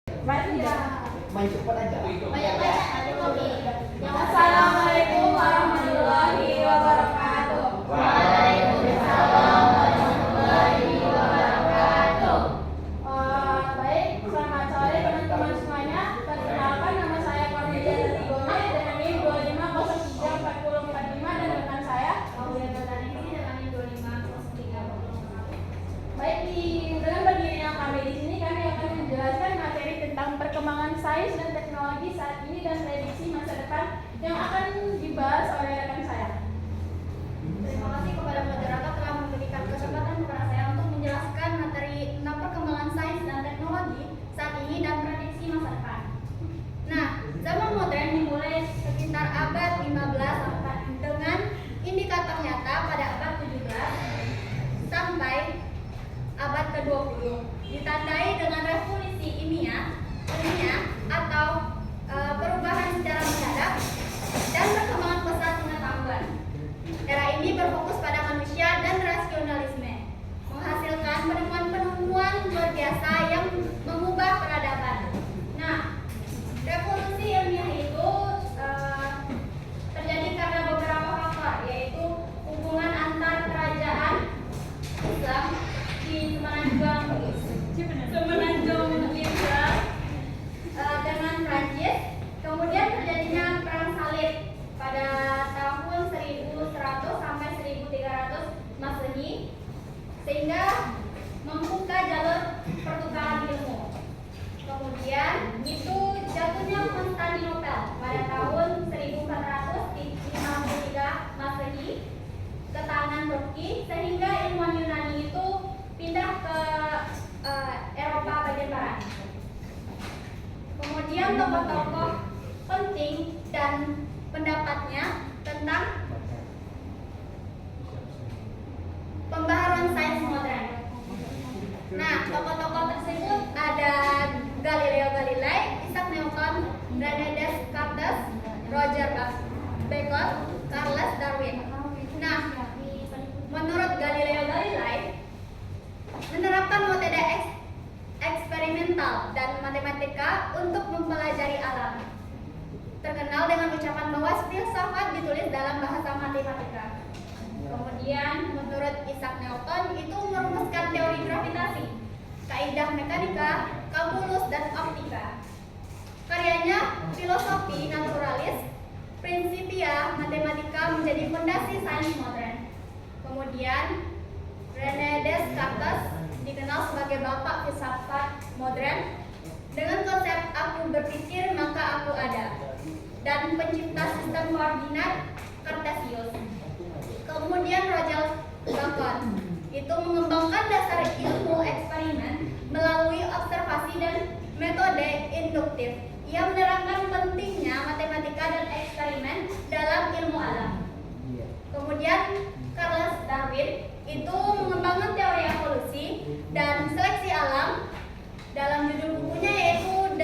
Main cepat aja. Assalamualaikum warahmatullahi wabarakatuh. Waalaikumsalam warahmatullahi wabarakatuh. Baik, selamat sore teman-teman semuanya. Perkenalkan, nama saya Cornelia Latigone dengan NIM 25034045 dan rekan saya Aulia Nurtanisi dengan NIM 25034045. Baik, dengan berdirinya kami di sini, kami akan menjelaskan materi tentang perkembangan sains dan teknologi saat ini dan prediksi masa depan yang akan dibahas oleh rekan saya. Terima kasih kepada moderator telah memberikan kesempatan kepada saya untuk menjelaskan materi tentang perkembangan sains dan teknologi saat ini dan prediksi masa depan. Nah, zaman modern dimulai sekitar abad 15 dengan indikator nyata pada abad 17 sampai abad ke-20, ditandai dengan revolusi ilmiah atau perubahan secara mendadak dan perkembangan pesat pengetahuan. Era ini berfokus pada manusia dan rasionalisme, menghasilkan penemuan-penemuan luar biasa yang mengubah peradaban. Nah, revolusi ilmiah itu terjadi karena beberapa faktor, yaitu hubungan antar kerajaan Islam di Semenanjung Liberal dengan Prancis, kemudian terjadinya perang salib pada tahun 1100 sampai 1300 Masehi, sehingga membuka jalur pertukaran ilmu. Kemudian itu jatuhnya Konstantinopel pada tahun 1453 Masehi ke tangan Turki, sehingga ilmuwan Yunani itu pindah ke Eropa bagian barat. Kemudian tokoh-tokoh penting dan pendapatnya tentang pembaharuan sains modern. Nah, tokoh-tokoh tersebut ada Galileo Galilei, Isaac Newton, René Descartes, Roger Bacon, Charles Darwin. Nah, menurut Galileo Galilei menerapkan metode eksperimental dan matematika untuk mempelajari alam. Terkenal dengan ucapan bahwa filsafat ditulis dalam bahasa matematika. Kemudian menurut Isaac Newton itu merumuskan teori gravitasi, kaidah mekanika, kalkulus dan optika. Karyanya Filosofi Naturalis Principia Mathematica menjadi fondasi sains modern. Kemudian René Descartes dikenal sebagai bapak filsafat modern dengan konsep aku berpikir maka aku ada, dan pencipta sistem koordinat Cartesius. Kemudian Roger Bacon itu mengembangkan dasar ilmu eksperimen melalui observasi dan metode induktif. Ia menerangkan pentingnya matematika dan eksperimen dalam ilmu alam. Kemudian Charles Darwin itu mengembangkan teori evolusi dan seleksi alam dalam judul bukunya yaitu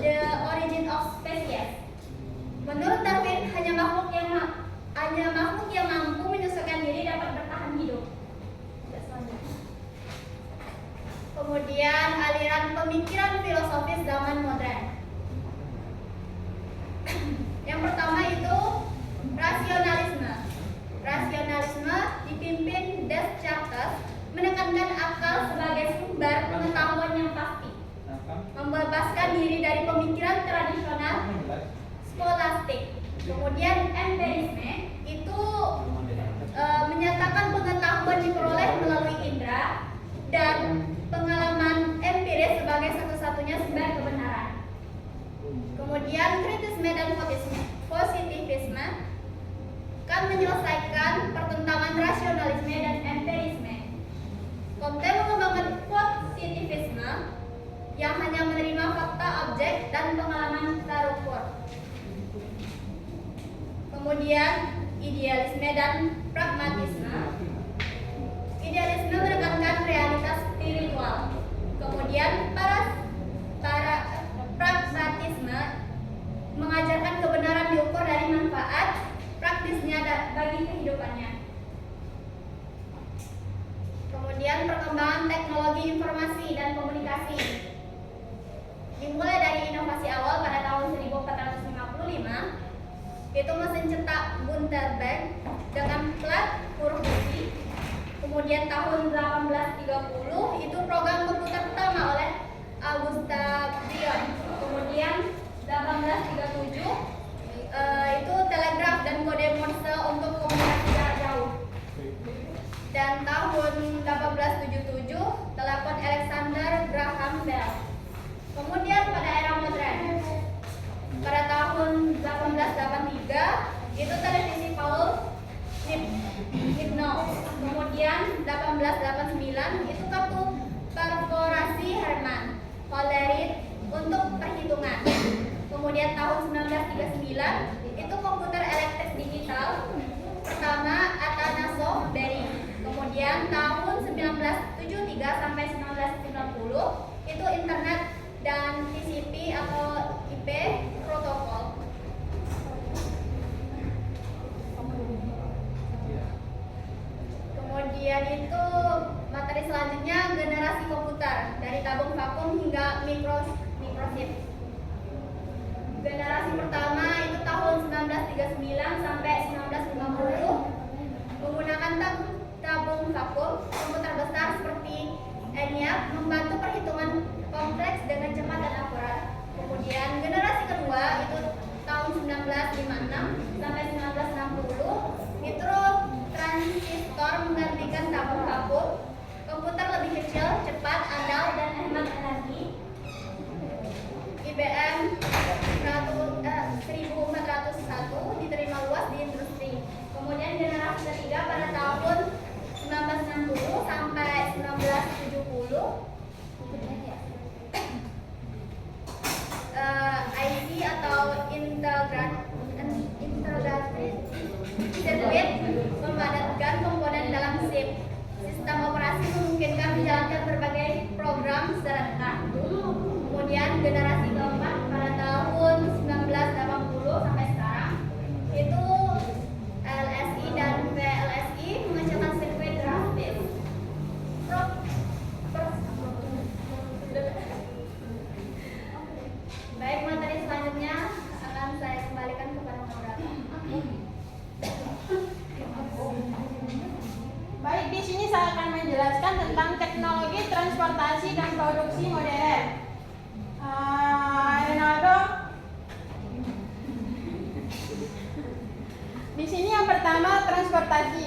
The Origin of Species. Menurut Darwin, hanya makhluk yang mampu menyesuaikan diri dapat bertahan hidup. Kemudian aliran pemikiran filosofis zaman modern. Yang pertama itu rasionalisme. Rasionalisme dipimpin Descartes menekankan akal sebagai sumber pengetahuan yang pasti, membebaskan diri dari pemikiran tradisional skolastik. Kemudian empirisme itu menyatakan pengetahuan diperoleh melalui indera dan pengalaman empiris sebagai satu-satunya sumber kebenaran. Kemudian kritisme dan positivisme kan menyelesaikan pertentangan rasionalisme dan empirisme. Comte mengembangkan positivisme yang hanya menerima fakta objek dan pengalaman terukur. Kemudian idealisme dan pragmatisme. Idealisme menekankan realitas spiritual. Kemudian pragmatisme mengajarkan kebenaran diukur dari manfaat praktisnya bagi kehidupannya. Kemudian perkembangan teknologi informasi dan komunikasi. Dimulai dari inovasi awal pada tahun 1455, itu mesin cetak Gutenberg dengan plat huruf besi. Kemudian tahun 1830 itu program komputer pertama oleh Augusta Brion. Kemudian 1837 itu telegraf dan kode Morse untuk komunikasi jarak jauh. Dan tahun 1877 telepon Alexander Graham Bell. Kemudian pada era modern, pada tahun 1883 itu televisi Paul Hipno. Kemudian 1889 itu kartu korporasi Herman Hollerith untuk perhitungan. Kemudian tahun 1939 itu komputer elektrik digital pertama Atanasoff Berry. Kemudian tahun 1973 sampai 1990 itu internet dan TCP atau IP protokol. Kemudian itu materi selanjutnya generasi komputer dari tabung vakum hingga microchip. Generasi pertama itu tahun 1939 sampai 1950 menggunakan tabung vakum. Komputer besar seperti ENIAC membantu perhitungan kompleks dengan cepat dan akurat. Kemudian generasi kedua itu tahun 1956 sampai 1960 nitro transistor menggantikan tabung vakum. Komputer lebih kecil, cepat, andal, dan hemat energi. IBM 1401 diterima luas di industri. Kemudian generasi ketiga pada tahun 1960 sampai 1970 IC atau integrated circuit memadatkan komponen dalam SIP. Sistem operasi memungkinkan menjalankan berbagai program serentak. Kemudian generasi keempat pada tahun 1980 sampai sekarang itu LSI dan VLSI menghasilkan sirkuit grafis. Baik, materi selanjutnya akan saya kembalikan kepada moderator. Baik, di sini saya akan menjelaskan tentang teknologi transportasi dan produksi modern. Ronaldo. Di sini yang pertama transportasi.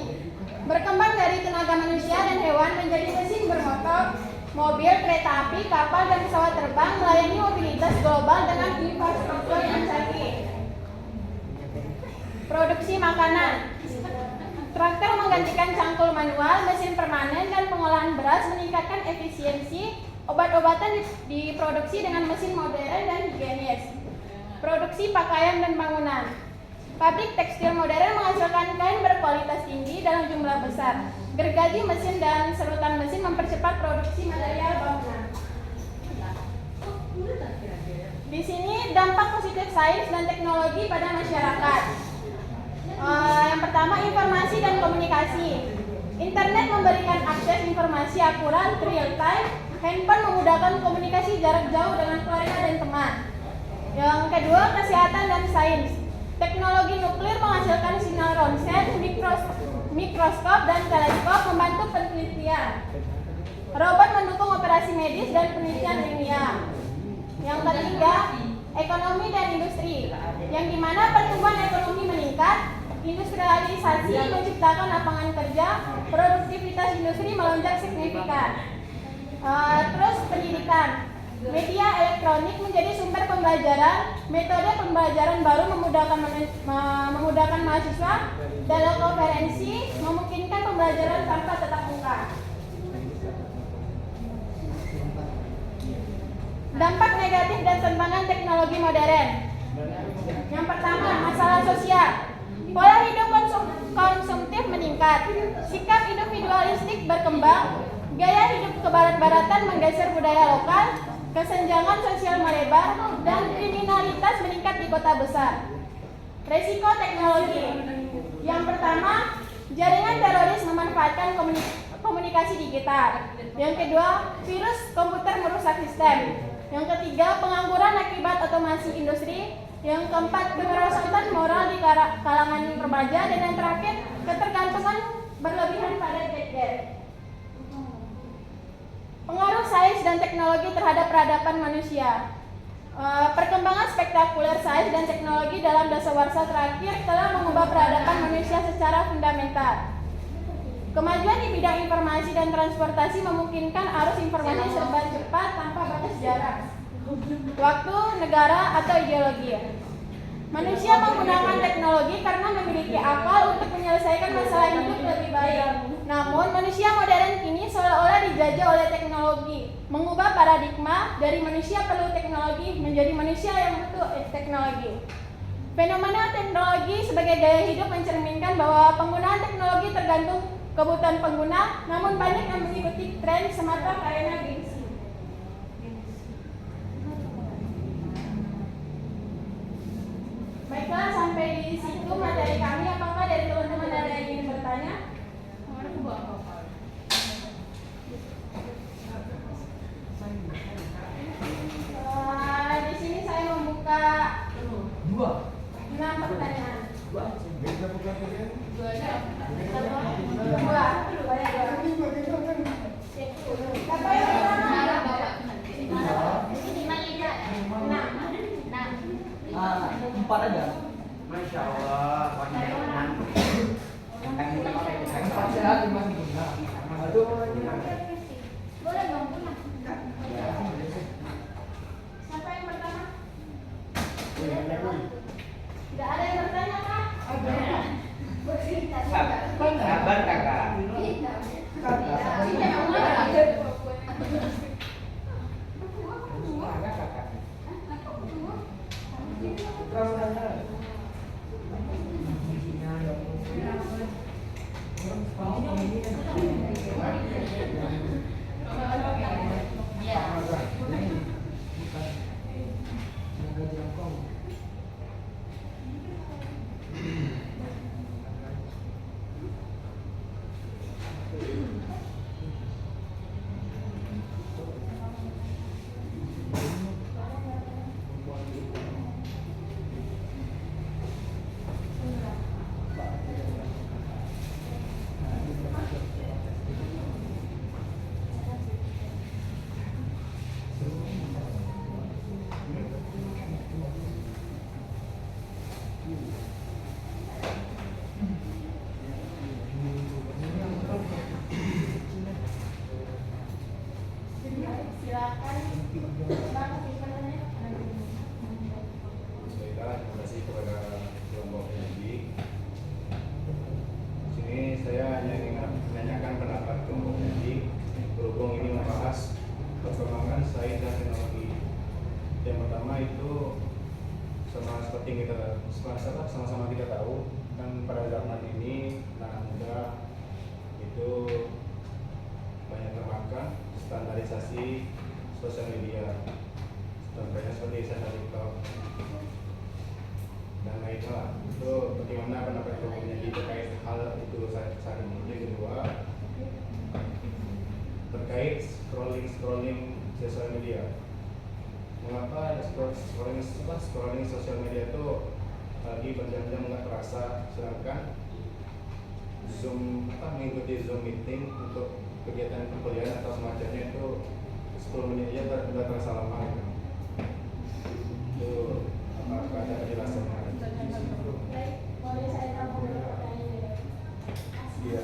Berkembang dari tenaga manusia dan hewan menjadi mesin bermotor, mobil, kereta api, kapal, dan pesawat terbang melayani mobilitas global dengan infrastruktur yang canggih. Produksi makanan. Traktor menggantikan cangkul manual, mesin permanen, dan pengolahan beras meningkatkan efisiensi. Obat-obatan diproduksi dengan mesin modern dan higienis. Produksi pakaian dan bangunan. Pabrik tekstil modern menghasilkan kain berkualitas tinggi dalam jumlah besar. Gergaji mesin dan serutan mesin mempercepat produksi material bangunan. Di sini dampak positif sains dan teknologi pada masyarakat. Yang pertama, informasi dan komunikasi. Internet memberikan akses informasi akurat real time. Handphone memudahkan komunikasi jarak jauh dengan keluarga dan teman. Yang kedua, kesehatan dan sains. Teknologi nuklir menghasilkan sinyal ronsen, mikroskop, dan teleskop membantu penelitian. Robot mendukung operasi medis dan penelitian ilmiah. Yang ketiga, ekonomi dan industri, yang dimana pertumbuhan ekonomi meningkat, industrialisasi menciptakan lapangan kerja, produktivitas industri melonjak signifikan. Terus pendidikan, media elektronik menjadi sumber pembelajaran, metode pembelajaran baru memudahkan mahasiswa, telekonferensi memungkinkan pembelajaran tanpa tatap muka. Dampak negatif dan tantangan teknologi modern. Yang pertama, masalah sosial. Pola hidup konsumtif meningkat, sikap individualistik berkembang, gaya hidup kebarat-baratan menggeser budaya lokal, kesenjangan sosial melebar, dan kriminalitas meningkat di kota besar. Resiko teknologi. Yang pertama, jaringan teroris memanfaatkan komunikasi digital. Yang kedua, virus komputer merusak sistem. Yang ketiga, pengangguran akibat otomasi industri. Yang keempat, kemerosotan moral di kalangan remaja. Dan yang terakhir, ketergantungan berlebihan pada gadget. Pengaruh sains dan teknologi terhadap peradaban manusia. Perkembangan spektakuler sains dan teknologi dalam dasawarsa terakhir telah mengubah peradaban manusia secara fundamental. Kemajuan di bidang informasi dan transportasi memungkinkan arus informasi serba cepat tanpa batas jarak, waktu, negara, atau ideologi. Manusia menggunakan teknologi karena memiliki akal untuk menyelesaikan masalah hidup lebih baik. Namun, manusia modern kini seolah-olah dijajah oleh teknologi, mengubah paradigma dari manusia perlu teknologi menjadi manusia yang butuh teknologi. Fenomena teknologi sebagai gaya hidup mencerminkan bahwa penggunaan teknologi tergantung kebutuhan pengguna, namun banyak yang mengikuti tren semata karena gengsi. Baiklah, sampai di situ materi kami. Apakah dari teman-teman ada yang ingin bertanya? Di sini saya membuka 6 pertanyaan. Empat aja. Masya Allah, Empat sehat, 5 sempurna. Aduh, Boleh dong, punya. Siapa yang pertama? Tidak ada yang bertanya, Kak? sabar kakak. Terima kasih kepada kelompok pendidik. Di sini saya hanya ingin menanyakan pendapat kelompok pendidik berhubung ini membahas perkembangan sains dan teknologi. Yang pertama itu seperti kita sama-sama kita tahu kan pada zaman ini anak muda itu banyak termakan standarisasi sosial media, contohnya seperti TikTok dan lainnya. Itu bagaimana pendapat kelompoknya terkait hal itu saat ini. Yang kedua terkait scrolling sosial media. Mengapa scrolling sosial media itu lagi berjam-jam nggak terasa, sedangkan mengikuti Zoom meeting untuk kegiatan perkuliahan atau semacamnya itu 10 menit aja sudah terasa lama gitu. Itu apakah ada penjelasannya? Boleh saya tahu pertanyaannya? Iya.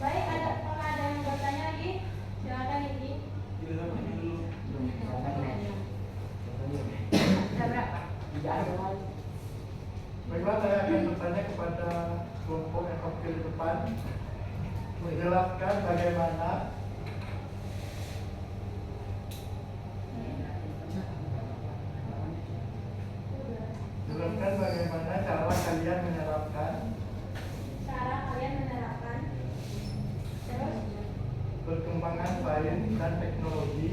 Baik, apakah ada yang bertanya lagi? Silakan Indi. Ada berapa? Baiklah, saya akan bertanya kepada kelompok yang oke di depan, menjelaskan bagaimana cara kalian menerapkan Terus perkembangan sains dan teknologi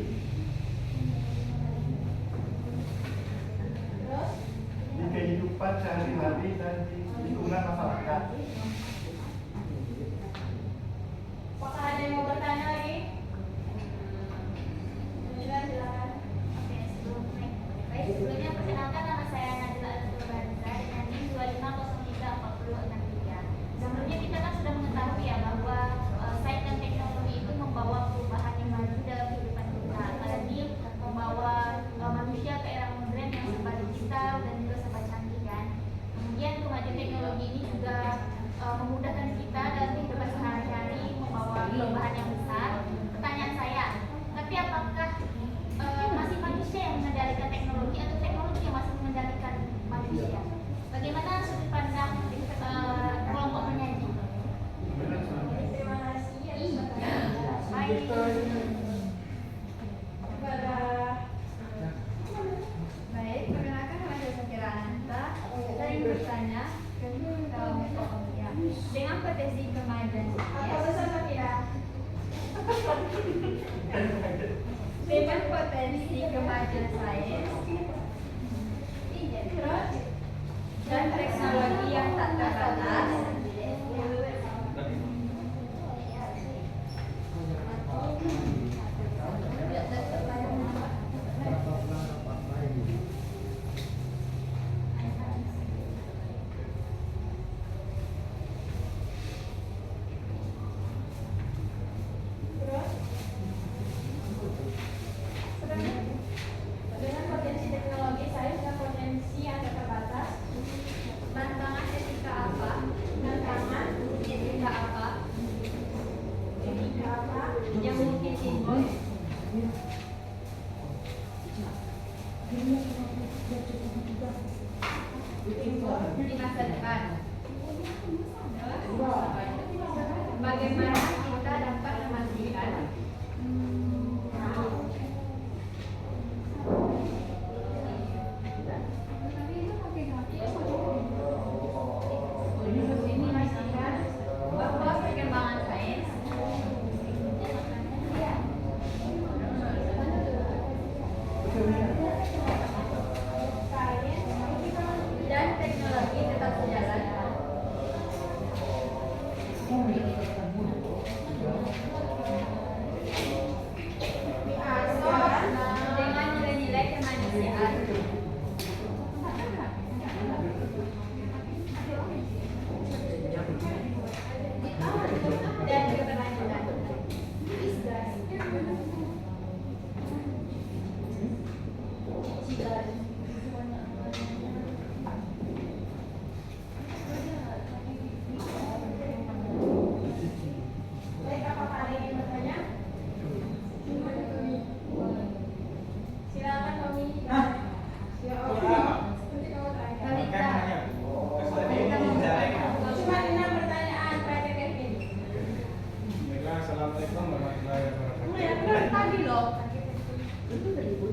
di kehidupan sehari-hari dan di lingkungan masyarakat. apakah ada yang mau bertanya lagi? Silakan. Baik, sebelumnya perkenalkan nama saya Nadila Al-Turbanza dengan NIM 25034063. Sebelumnya kita kan sudah mengetahui ya bahwa sains dan teknologi itu membawa perubahan yang maju dalam kehidupan kita, apalagi membawa manusia ke era modern yang serba digital dan juga serba canggih kan. Kemudian kemajuan teknologi ini juga memudahkan kita dalam kehidupan sehari-hari, membawa perubahan yang besar. Pertanyaan saya, tapi apakah masih manusia yang mengendalikan teknologi atau teknologi yang masih mengendalikan manusia? Bagaimana sudut pandang kelompok penyaji? Terima kasih. Baik. Baik, perkenalkan nama saya Sakira Ananta. Saya ingin bertanya ke kelompok ya, dengan potensi kemajuan Apa pesan Safira? dengan potensi kemajuan sains dan teknologi yang tak terbatas, Dengan potensi teknologi, sains dan potensi yang tak terbatas. tantangan etika apa? Tantangan Etika apa etika apa? yang mungkin timbul? Di masa depan. Bagaimana kita dapat memastikan memastikan bahwa perkembangan sains dan teknologi tetap sejalan Tadi loh.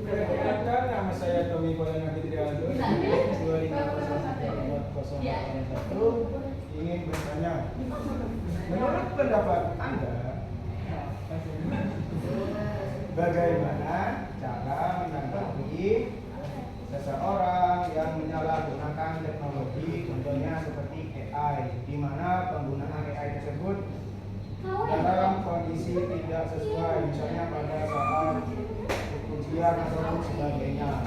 Perkenalkan, nama saya Tommy Polana Fitri Aldo, 2501 ingin bertanya, menurut pendapat Anda, bagaimana cara menanggapi seseorang yang menyalahgunakan teknologi, contohnya seperti AI, di mana penggunaan AI tersebut dalam kondisi tidak sesuai, misalnya pada saat ujian atau sebagainya.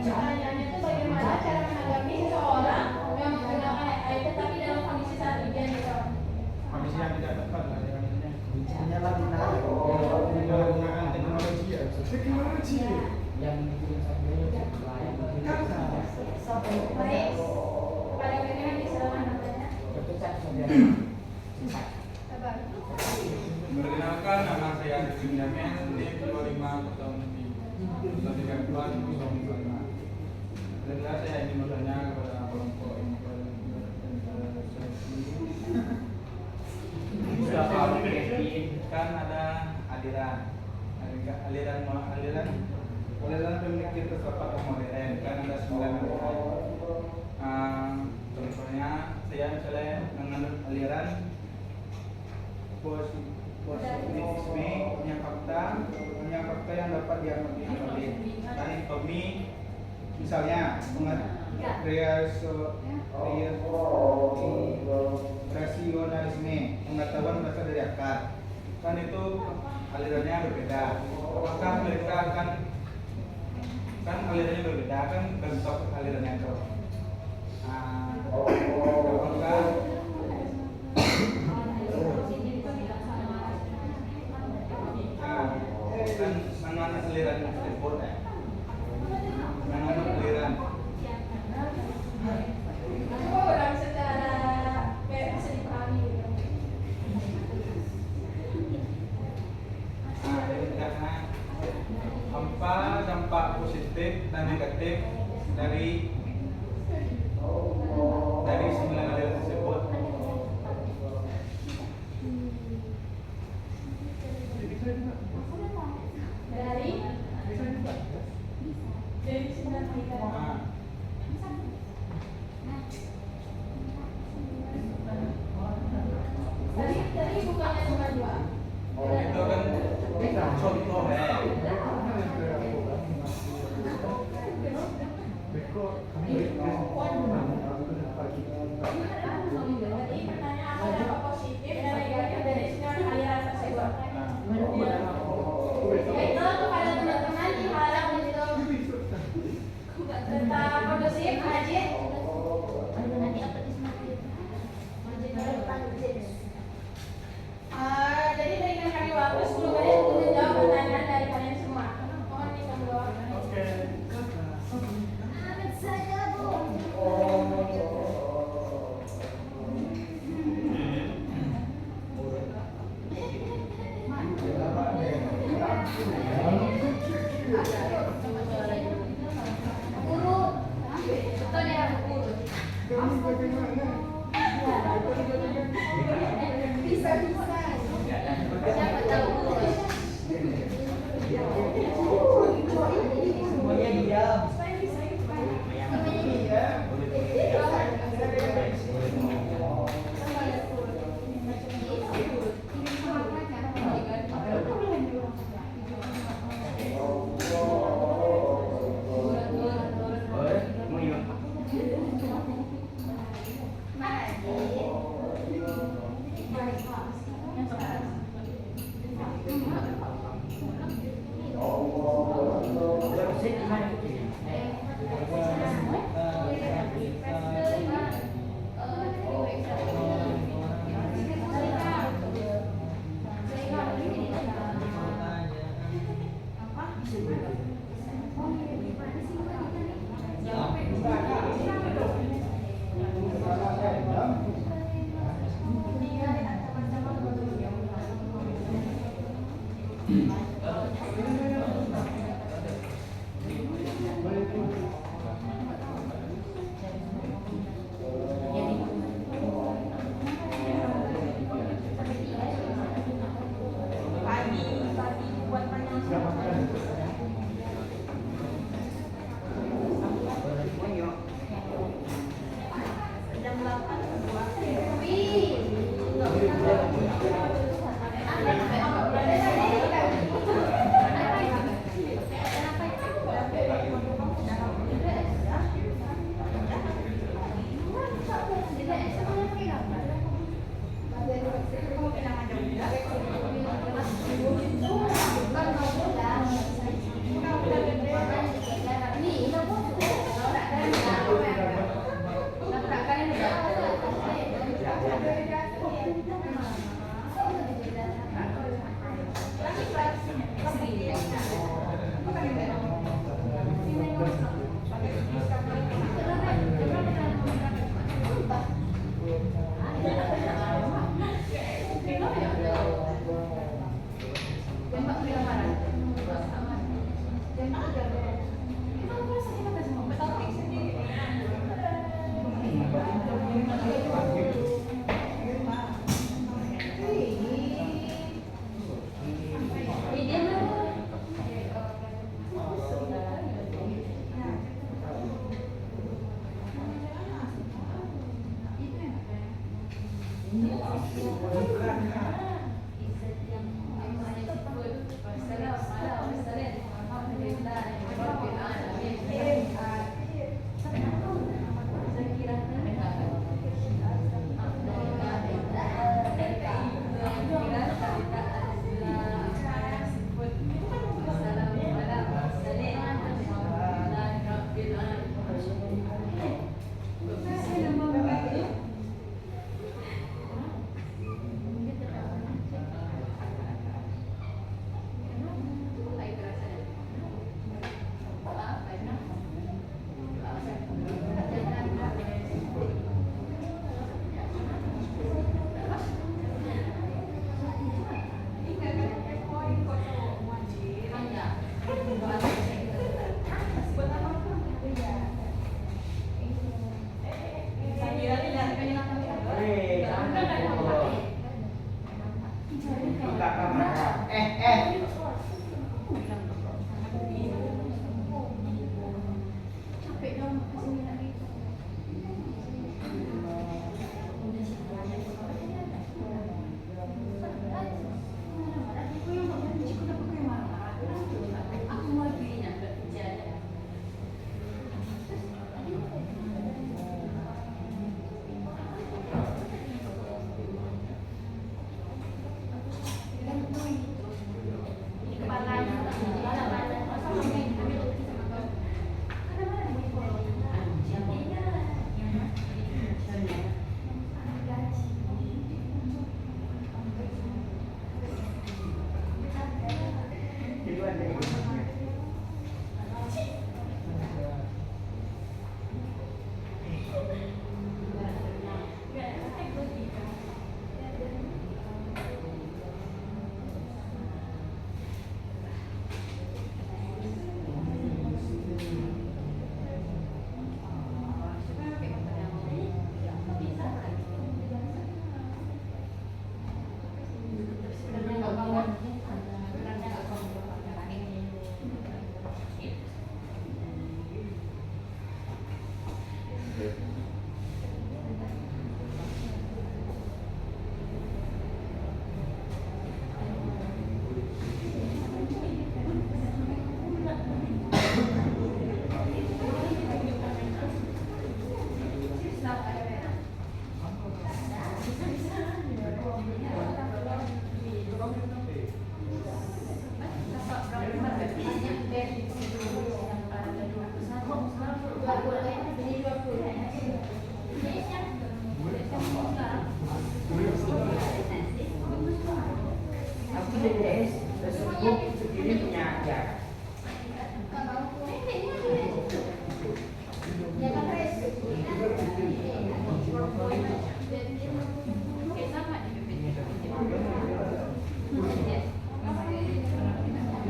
Pertanyaannya itu bagaimana cara menanggapi seseorang yang menggunakan AI tetapi dalam kondisi saat ujian gitu. Kondisi yang tidak tepat lah ya, penyalahgunaan teknologi ya. Teknologi. Baik, pada kalian silakan bertanya. Perkenalkan, nama saya Rizky Jamin, NIM 2503. Adalah saya ingin bertanya kepada kelompok kan ada aliran pemikir filsafat modern, kan ada 9 contohnya saya misalnya menganut aliran positivisme, punya fakta yang dapat diamati valid. Dan ekonomi misalnya rasionalisme, pengetahuan berasal dari akal, kan itu alirannya berbeda. Maka mereka kan alirannya berbeda, kan bentuk alirannya itu. Apakah kan mengenai aliran tersebut mengenai aliran Orang secara kayak bisa dipahami gitu. karena apa dampak positif dan negatif dari 9 aliran tersebut. Dari 9 aliran. Tadi bukannya cuma 2. Itu kan contoh ya. Tadi pertanyaan apa dampak positif dan negatif dari 9 aliran tersebut. Itu kepada teman-teman diharap untuk tetap kondusif, rajin. Jadi berikan kami waktu 10 menit untuk menjawab pertanyaan dari kalian semua. Mohon ditunggu.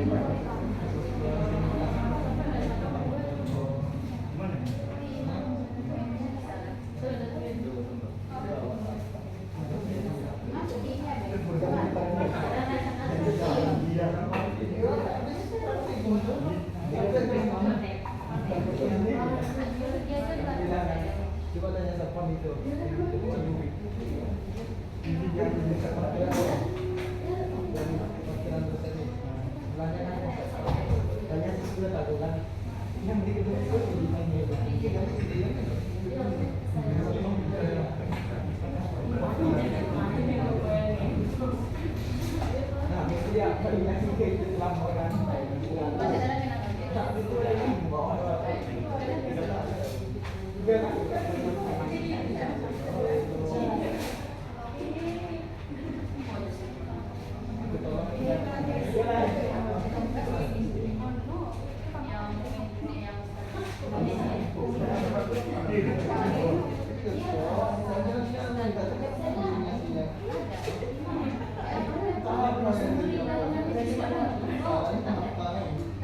Coba tanya telepon itu.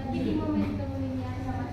Tapi di momentum ini sama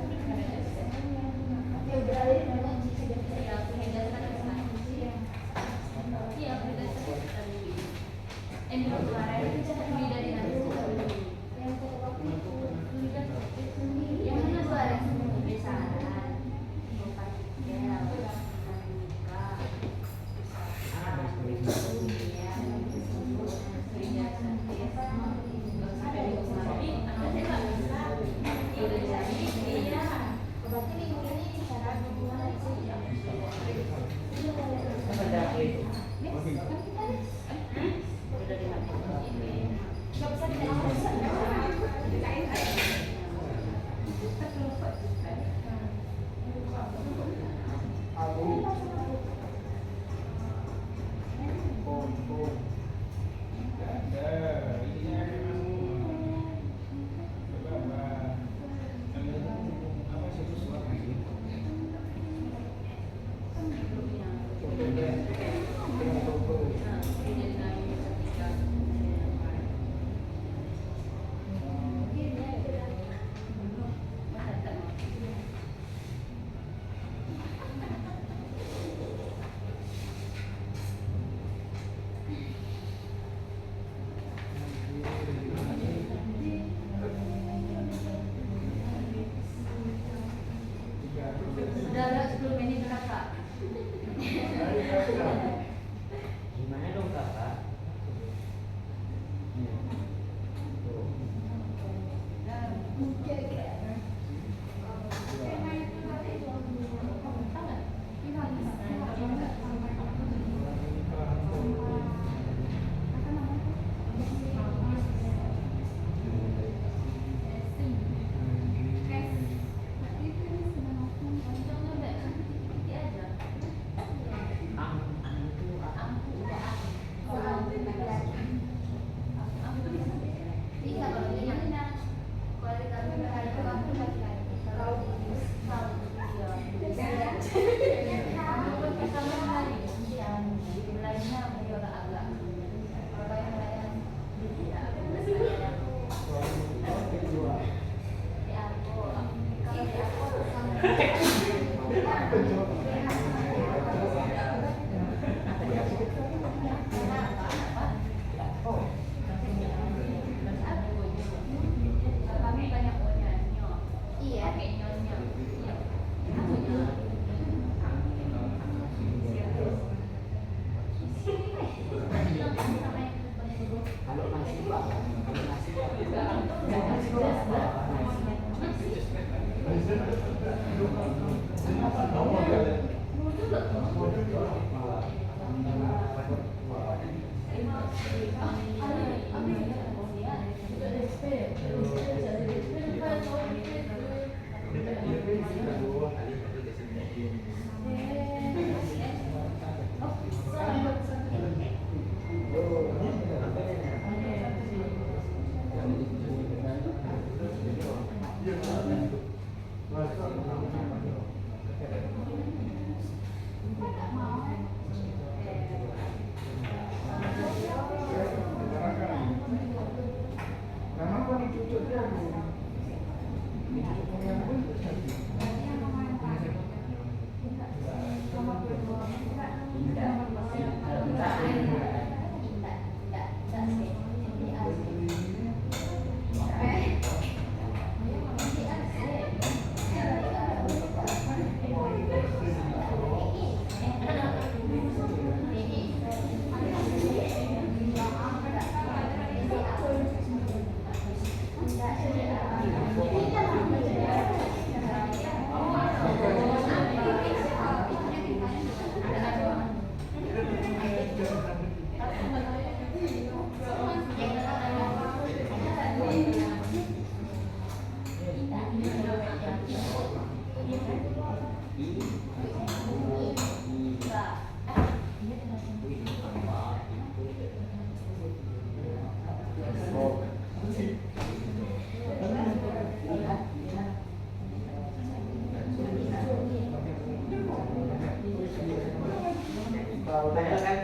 Nama apa nih cucu dia? Yang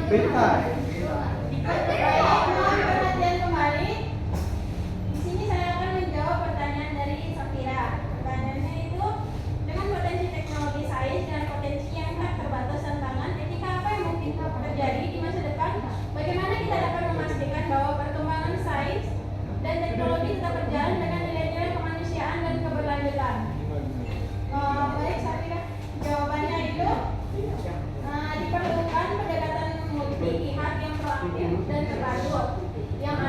Perhatian kembali. Di sini saya akan menjawab pertanyaan dari Safira. Pertanyaannya itu, dengan potensi teknologi sains dan potensi yang tak terbatas tantangan, etika apa yang mungkin terjadi di masa depan? Bagaimana kita dapat memastikan bahwa perkembangan sains dan teknologi tetap berjalan dengan nilai-nilai kemanusiaan dan keberlanjutan? Baik, Safira. Jawabannya itu diperlukan pendekatan multi pihak yang proaktif dan terpadu yang